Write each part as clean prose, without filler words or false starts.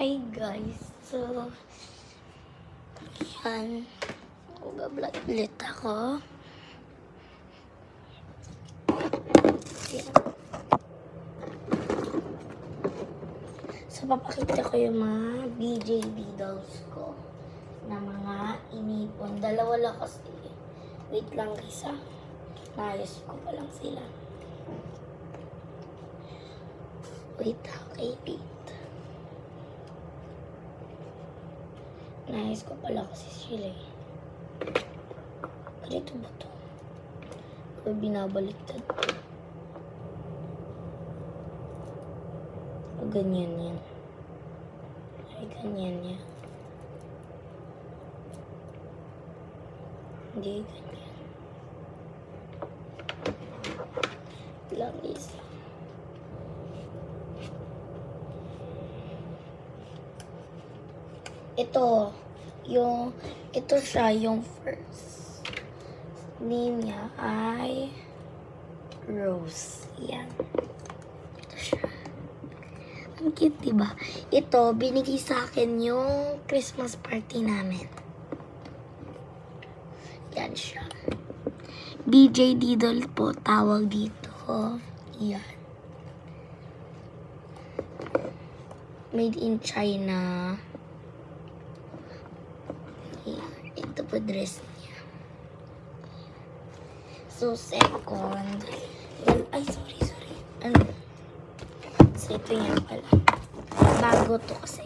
Hi guys, so yan, mag-vlog ulit ako. Yan. So papakita ko yung mga BJD dolls ko na mga inipon. Dalawa lang kasi. Wait lang isa. Naayos ko pa lang sila. Wait okay, wait. Naayos ko pala kasi sila eh. Ganito ba ito? Kaya binabaliktad. O ganyan yan. Ay ganyan yan. Hindi ganyan. Lang isa. Ito siya yung first name niya ay Rose. Yan. Ito siya. Ang cute, diba? Ito, binigay sa akin yung Christmas party namin. Yan siya. BJD doll po, tawag dito. Yan. Made in China. Yan. Ito po dress niya. So, second. Ay, sorry. Ano? So, ito yan pala. Bago to kasi.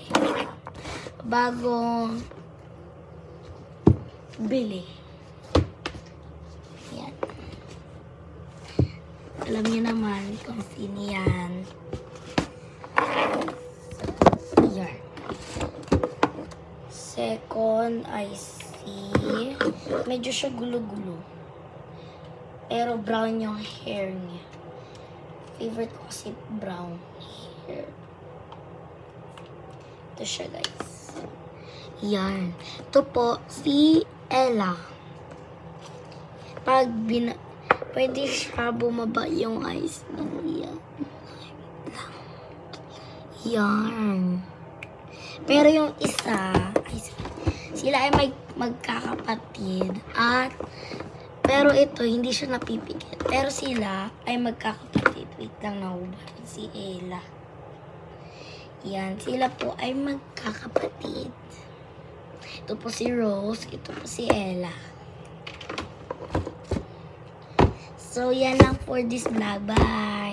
Bago bili. Yan. Alam niyo naman kung sino yan. Yan. Second, I see. Medyo siya gulo-gulo. Pero brown yung hair niya. Favorite ko kasi brown hair. Ito siya, guys. Yan. Ito po, si Ella. Pwede siya bumaba yung eyes niya. Yan. Pero yung isa, sila ay magkakapatid. Pero ito, hindi siya napipigil. Pero sila ay magkakapatid. Wait lang, naubad si Ella. Yan, sila po ay magkakapatid. Ito po si Rose, ito po si Ella. So, yan lang for this vlog. Bye!